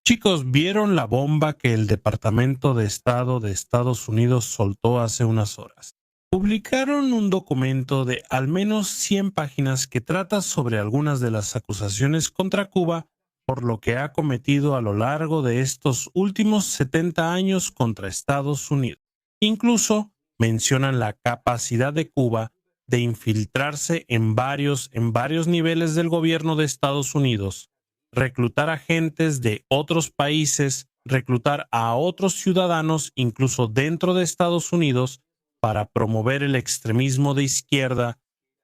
Chicos, ¿vieron la bomba que el Departamento de Estado de Estados Unidos soltó hace unas horas? Publicaron un documento de al menos 100 páginas que trata sobre algunas de las acusaciones contra Cuba por lo que ha cometido a lo largo de estos últimos 70 años contra Estados Unidos. Incluso mencionan la capacidad de Cuba de infiltrarse en varios niveles del gobierno de Estados Unidos, reclutar agentes de otros países, reclutar a otros ciudadanos, incluso dentro de Estados Unidos, para promover el extremismo de izquierda,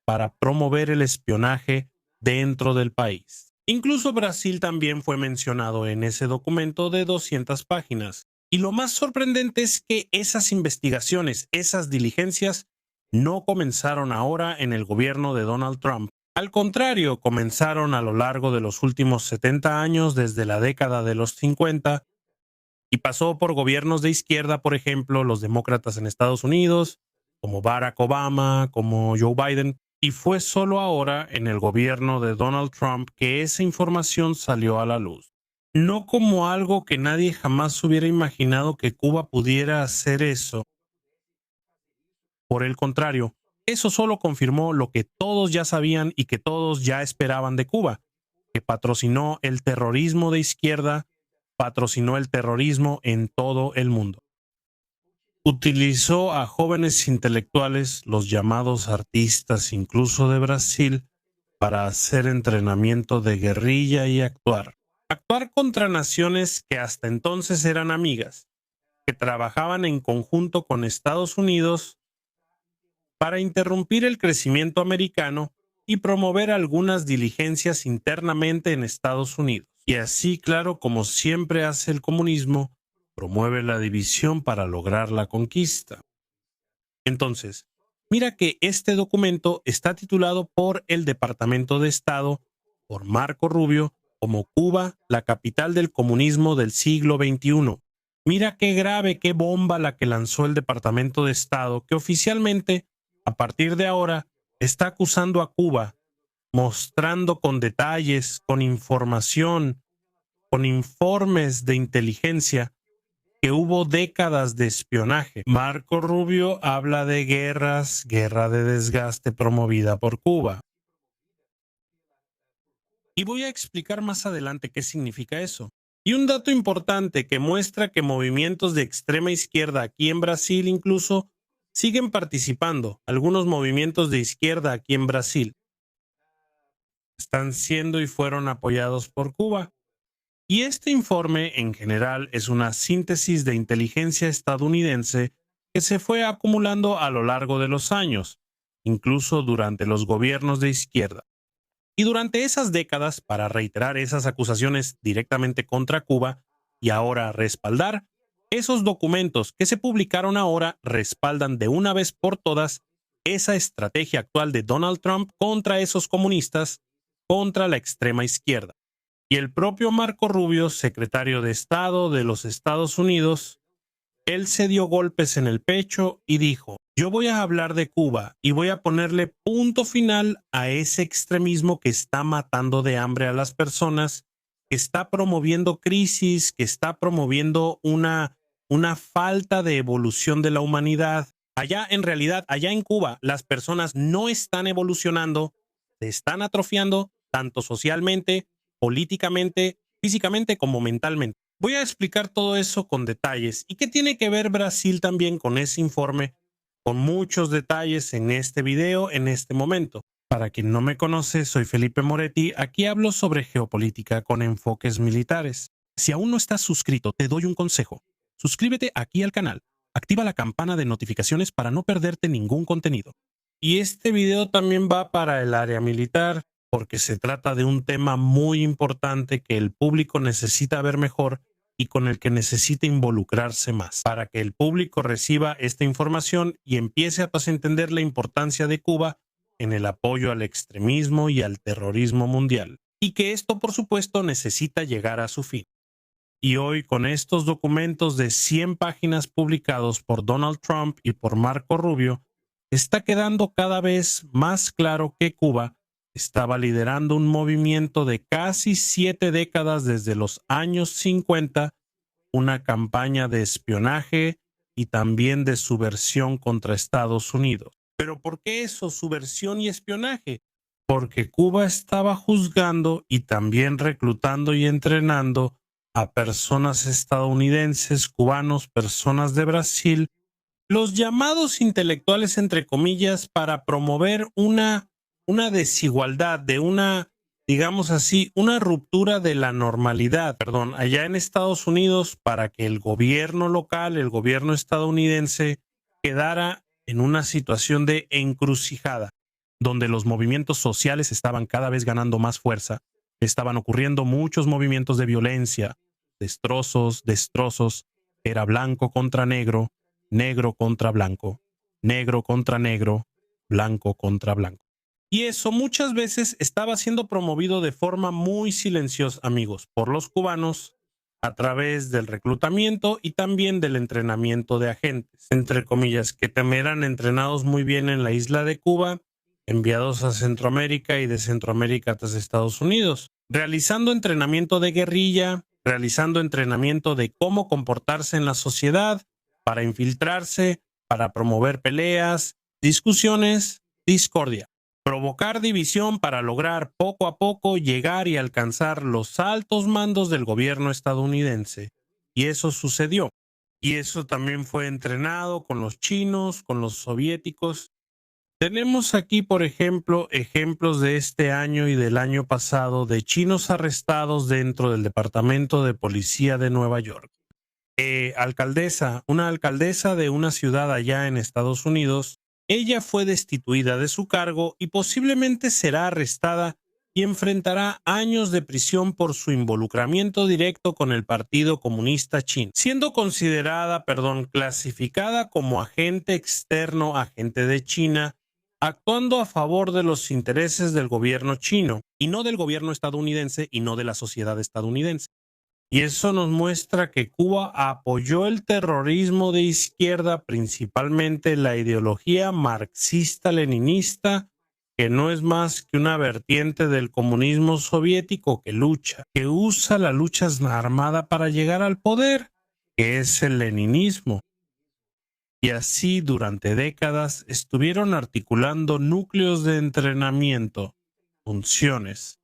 para promover el espionaje dentro del país. Incluso Brasil también fue mencionado en ese documento de 200 páginas. Y lo más sorprendente es que esas investigaciones, esas diligencias, no comenzaron ahora en el gobierno de Donald Trump. Al contrario, comenzaron a lo largo de los últimos 70 años, desde la década de los 50, y pasó por gobiernos de izquierda, por ejemplo, los demócratas en Estados Unidos, como Barack Obama, como Joe Biden, y fue solo ahora en el gobierno de Donald Trump que esa información salió a la luz. No como algo que nadie jamás hubiera imaginado que Cuba pudiera hacer eso. Por el contrario, eso solo confirmó lo que todos ya sabían y que todos ya esperaban de Cuba, que patrocinó el terrorismo de izquierda, patrocinó el terrorismo en todo el mundo. Utilizó a jóvenes intelectuales, los llamados artistas incluso de Brasil, para hacer entrenamiento de guerrilla y actuar. Actuar contra naciones que hasta entonces eran amigas, que trabajaban en conjunto con Estados Unidos para interrumpir el crecimiento americano y promover algunas diligencias internamente en Estados Unidos. Y así, claro, como siempre hace el comunismo, promueve la división para lograr la conquista. Entonces, mira que este documento está titulado por el Departamento de Estado, por Marco Rubio, como Cuba, la capital del comunismo del siglo XXI. Mira qué grave, qué bomba la que lanzó el Departamento de Estado, que oficialmente, a partir de ahora, está acusando a Cuba, mostrando con detalles, con información, con informes de inteligencia, que hubo décadas de espionaje. Marco Rubio habla de guerra de desgaste promovida por Cuba. Y voy a explicar más adelante qué significa eso. Y un dato importante que muestra que movimientos de extrema izquierda aquí en Brasil incluso siguen participando. Algunos movimientos de izquierda aquí en Brasil están siendo y fueron apoyados por Cuba. Y este informe en general es una síntesis de inteligencia estadounidense que se fue acumulando a lo largo de los años, incluso durante los gobiernos de izquierda. Y durante esas décadas, para reiterar esas acusaciones directamente contra Cuba y ahora respaldar, esos documentos que se publicaron ahora respaldan de una vez por todas esa estrategia actual de Donald Trump contra esos comunistas, contra la extrema izquierda. Y el propio Marco Rubio, secretario de Estado de los Estados Unidos, él se dio golpes en el pecho y dijo: yo voy a hablar de Cuba y voy a ponerle punto final a ese extremismo que está matando de hambre a las personas, que está promoviendo crisis, que está promoviendo una falta de evolución de la humanidad. Allá, en realidad, allá en Cuba, las personas no están evolucionando, se están atrofiando, tanto socialmente, políticamente, físicamente como mentalmente. Voy a explicar todo eso con detalles. ¿Y qué tiene que ver Brasil también con ese informe? Con muchos detalles en este video, en este momento. Para quien no me conoce, soy Felipe Moretti. Aquí hablo sobre geopolítica con enfoques militares. Si aún no estás suscrito, te doy un consejo. Suscríbete aquí al canal. Activa la campana de notificaciones para no perderte ningún contenido. Y este video también va para el área militar, porque se trata de un tema muy importante que el público necesita ver mejor y con el que necesita involucrarse más, para que el público reciba esta información y empiece a entender la importancia de Cuba en el apoyo al extremismo y al terrorismo mundial, y que esto, por supuesto, necesita llegar a su fin. Y hoy, con estos documentos de 100 páginas publicados por Donald Trump y por Marco Rubio, está quedando cada vez más claro que Cuba estaba liderando un movimiento de casi 7 décadas desde los años 50, una campaña de espionaje y también de subversión contra Estados Unidos. ¿Pero por qué eso, subversión y espionaje? Porque Cuba estaba juzgando y también reclutando y entrenando a personas estadounidenses, cubanos, personas de Brasil, los llamados intelectuales, entre comillas, para promover una desigualdad, de una, digamos así, una ruptura de la normalidad, perdón, allá en Estados Unidos, para que el gobierno local, el gobierno estadounidense, quedara en una situación de encrucijada, donde los movimientos sociales estaban cada vez ganando más fuerza, estaban ocurriendo muchos movimientos de violencia, destrozos, era blanco contra negro, negro contra blanco, negro contra negro, blanco contra blanco. Y eso muchas veces estaba siendo promovido de forma muy silenciosa, amigos, por los cubanos a través del reclutamiento y también del entrenamiento de agentes, entre comillas, que también eran entrenados muy bien en la isla de Cuba, enviados a Centroamérica y de Centroamérica a Estados Unidos, realizando entrenamiento de guerrilla, realizando entrenamiento de cómo comportarse en la sociedad, para infiltrarse, para promover peleas, discusiones, discordia, provocar división para lograr poco a poco llegar y alcanzar los altos mandos del gobierno estadounidense. Y eso sucedió. Y eso también fue entrenado con los chinos, con los soviéticos. Tenemos aquí, por ejemplo, ejemplos de este año y del año pasado de chinos arrestados dentro del Departamento de Policía de Nueva York. Una alcaldesa de una ciudad allá en Estados Unidos, ella fue destituida de su cargo y posiblemente será arrestada y enfrentará años de prisión por su involucramiento directo con el Partido Comunista Chino, siendo clasificada como agente externo, agente de China, actuando a favor de los intereses del gobierno chino y no del gobierno estadounidense y no de la sociedad estadounidense. Y eso nos muestra que Cuba apoyó el terrorismo de izquierda, principalmente la ideología marxista-leninista, que no es más que una vertiente del comunismo soviético que usa la lucha armada para llegar al poder, que es el leninismo. Y así durante décadas estuvieron articulando núcleos de entrenamiento, funciones,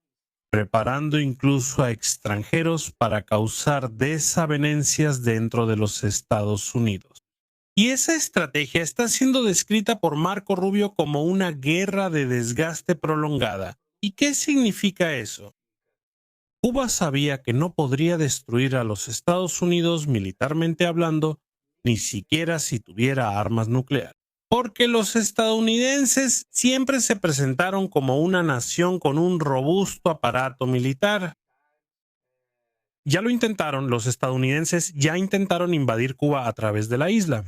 preparando incluso a extranjeros para causar desavenencias dentro de los Estados Unidos. Y esa estrategia está siendo descrita por Marco Rubio como una guerra de desgaste prolongada. ¿Y qué significa eso? Cuba sabía que no podría destruir a los Estados Unidos militarmente hablando, ni siquiera si tuviera armas nucleares, porque los estadounidenses siempre se presentaron como una nación con un robusto aparato militar. Ya lo intentaron, los estadounidenses ya intentaron invadir Cuba a través de la isla.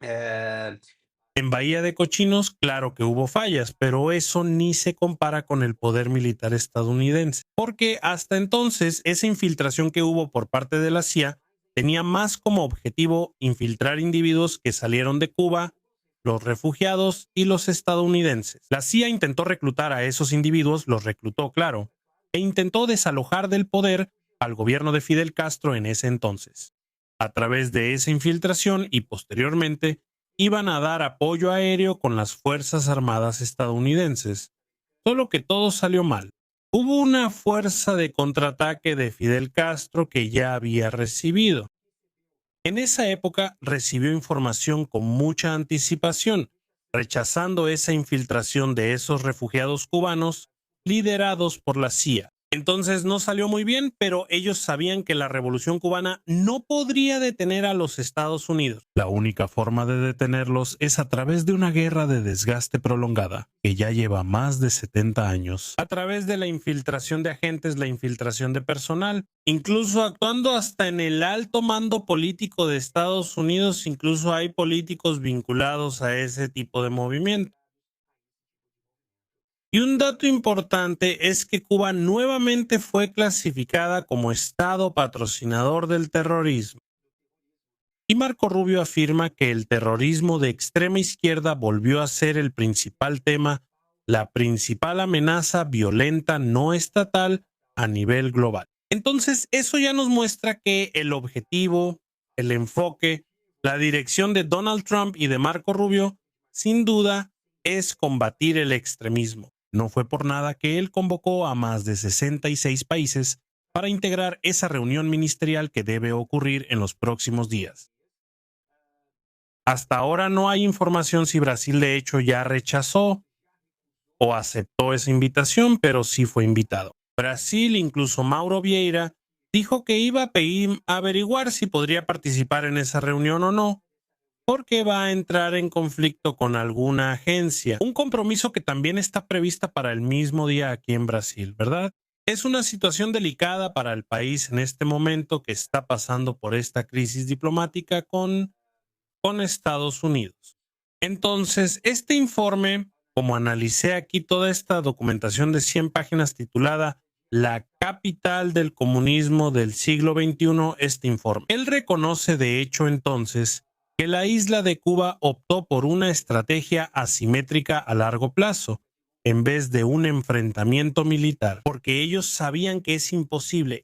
En Bahía de Cochinos, claro que hubo fallas, pero eso ni se compara con el poder militar estadounidense, porque hasta entonces esa infiltración que hubo por parte de la CIA tenía más como objetivo infiltrar individuos que salieron de Cuba, los refugiados y los estadounidenses. La CIA intentó reclutar a esos individuos, los reclutó, claro, e intentó desalojar del poder al gobierno de Fidel Castro en ese entonces. A través de esa infiltración y posteriormente iban a dar apoyo aéreo con las Fuerzas Armadas estadounidenses, solo que todo salió mal. Hubo una fuerza de contraataque de Fidel Castro que ya había recibido. En esa época recibió información con mucha anticipación, rechazando esa infiltración de esos refugiados cubanos liderados por la CIA. Entonces no salió muy bien, pero ellos sabían que la revolución cubana no podría detener a los Estados Unidos. La única forma de detenerlos es a través de una guerra de desgaste prolongada, que ya lleva más de 70 años, a través de la infiltración de agentes, la infiltración de personal, incluso actuando hasta en el alto mando político de Estados Unidos, incluso hay políticos vinculados a ese tipo de movimiento. Y un dato importante es que Cuba nuevamente fue clasificada como Estado patrocinador del terrorismo. Y Marco Rubio afirma que el terrorismo de extrema izquierda volvió a ser el principal tema la principal amenaza violenta no estatal a nivel global. Entonces, eso ya nos muestra que el objetivo, el enfoque, la dirección de Donald Trump y de Marco Rubio, sin duda, es combatir el extremismo. No fue por nada que él convocó a más de 66 países para integrar esa reunión ministerial que debe ocurrir en los próximos días. Hasta ahora no hay información si Brasil de hecho ya rechazó o aceptó esa invitación, pero sí fue invitado. Brasil, incluso Mauro Vieira, dijo que iba a averiguar si podría participar en esa reunión o no, porque va a entrar en conflicto con alguna agencia. Un compromiso que también está prevista para el mismo día aquí en Brasil, ¿verdad? Es una situación delicada para el país en este momento que está pasando por esta crisis diplomática con Estados Unidos. Entonces, este informe, como analicé aquí toda esta documentación de 100 páginas titulada La capital del comunismo del siglo XXI, este informe. Él reconoce de hecho entonces que la isla de Cuba optó por una estrategia asimétrica a largo plazo, en vez de un enfrentamiento militar, porque ellos sabían que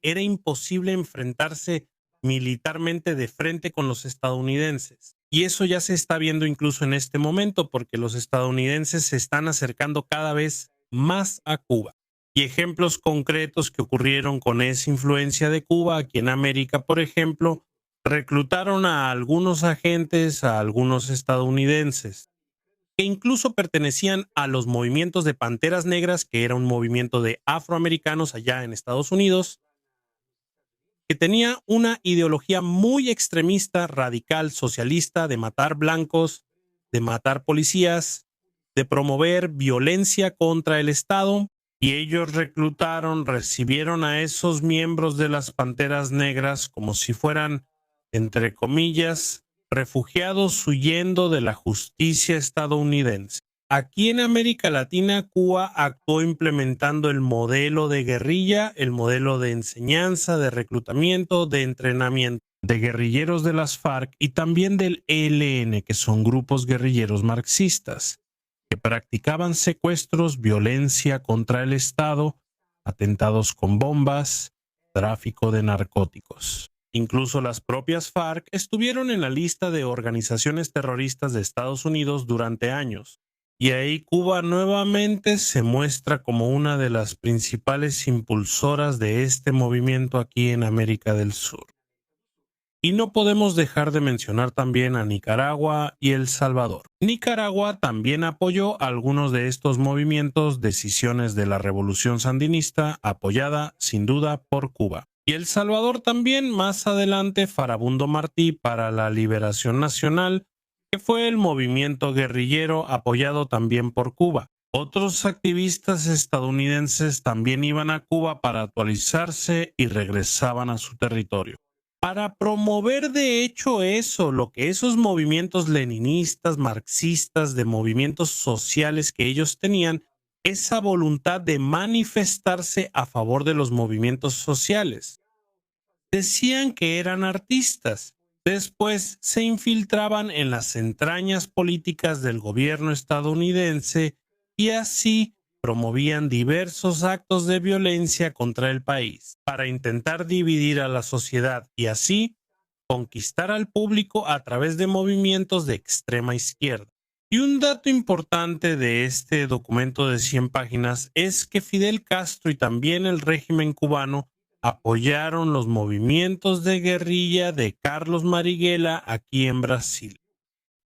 era imposible enfrentarse militarmente de frente con los estadounidenses. Y eso ya se está viendo incluso en este momento, porque los estadounidenses se están acercando cada vez más a Cuba. Y ejemplos concretos que ocurrieron con esa influencia de Cuba aquí en América, por ejemplo, reclutaron a algunos agentes, a algunos estadounidenses, que incluso pertenecían a los movimientos de Panteras Negras, que era un movimiento de afroamericanos allá en Estados Unidos, que tenía una ideología muy extremista, radical, socialista, de matar blancos, de matar policías, de promover violencia contra el Estado, y ellos recibieron a esos miembros de las Panteras Negras como si fueran, entre comillas, refugiados huyendo de la justicia estadounidense. Aquí en América Latina, Cuba actuó implementando el modelo de guerrilla, el modelo de enseñanza, de reclutamiento, de entrenamiento de guerrilleros de las FARC y también del ELN, que son grupos guerrilleros marxistas, que practicaban secuestros, violencia contra el Estado, atentados con bombas, tráfico de narcóticos. Incluso las propias FARC estuvieron en la lista de organizaciones terroristas de Estados Unidos durante años. Y ahí Cuba nuevamente se muestra como una de las principales impulsoras de este movimiento aquí en América del Sur. Y no podemos dejar de mencionar también a Nicaragua y El Salvador. Nicaragua también apoyó algunos de estos movimientos, decisiones de la revolución sandinista, apoyada sin duda por Cuba. Y El Salvador también, más adelante, Farabundo Martí para la Liberación Nacional, que fue el movimiento guerrillero apoyado también por Cuba. Otros activistas estadounidenses también iban a Cuba para actualizarse y regresaban a su territorio. Para promover de hecho eso, lo que esos movimientos leninistas, marxistas, de movimientos sociales que ellos tenían, esa voluntad de manifestarse a favor de los movimientos sociales. Decían que eran artistas. Después se infiltraban en las entrañas políticas del gobierno estadounidense y así promovían diversos actos de violencia contra el país para intentar dividir a la sociedad y así conquistar al público a través de movimientos de extrema izquierda. Y un dato importante de este documento de 100 páginas es que Fidel Castro y también el régimen cubano apoyaron los movimientos de guerrilla de Carlos Marighella aquí en Brasil.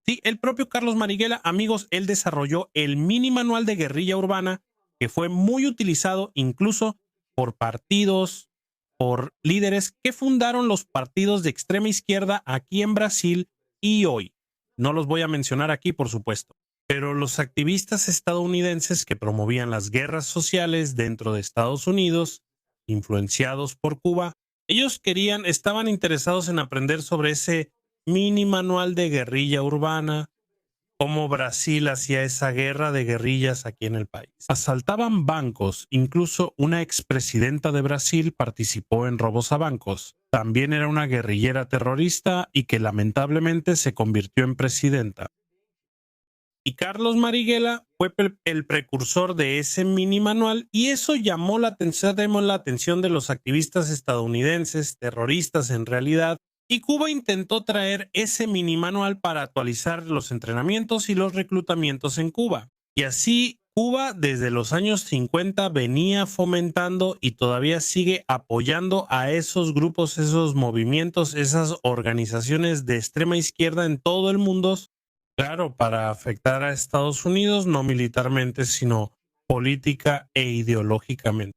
Sí, el propio Carlos Marighella, amigos, él desarrolló el mini manual de guerrilla urbana que fue muy utilizado incluso por partidos, por líderes que fundaron los partidos de extrema izquierda aquí en Brasil y hoy. No los voy a mencionar aquí, por supuesto, pero los activistas estadounidenses que promovían las guerras sociales dentro de Estados Unidos, influenciados por Cuba, ellos estaban interesados en aprender sobre ese mini manual de guerrilla urbana, cómo Brasil hacía esa guerra de guerrillas aquí en el país. Asaltaban bancos, incluso una expresidenta de Brasil participó en robos a bancos. También era una guerrillera terrorista y que lamentablemente se convirtió en presidenta. Y Carlos Marighella fue el precursor de ese mini manual y eso llamó la atención de los activistas estadounidenses, terroristas en realidad, y Cuba intentó traer ese mini manual para actualizar los entrenamientos y los reclutamientos en Cuba. Y así Cuba desde los años 50 venía fomentando y todavía sigue apoyando a esos grupos, esos movimientos, esas organizaciones de extrema izquierda en todo el mundo. Claro, para afectar a Estados Unidos, no militarmente, sino política e ideológicamente.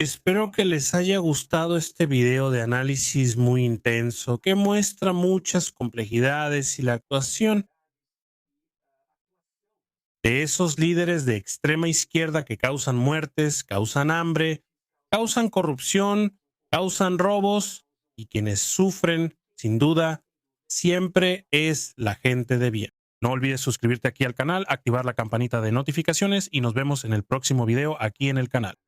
Espero que les haya gustado este video de análisis muy intenso que muestra muchas complejidades y la actuación de esos líderes de extrema izquierda que causan muertes, causan hambre, causan corrupción, causan robos y quienes sufren, sin duda, siempre es la gente de bien. No olvides suscribirte aquí al canal, activar la campanita de notificaciones y nos vemos en el próximo video aquí en el canal.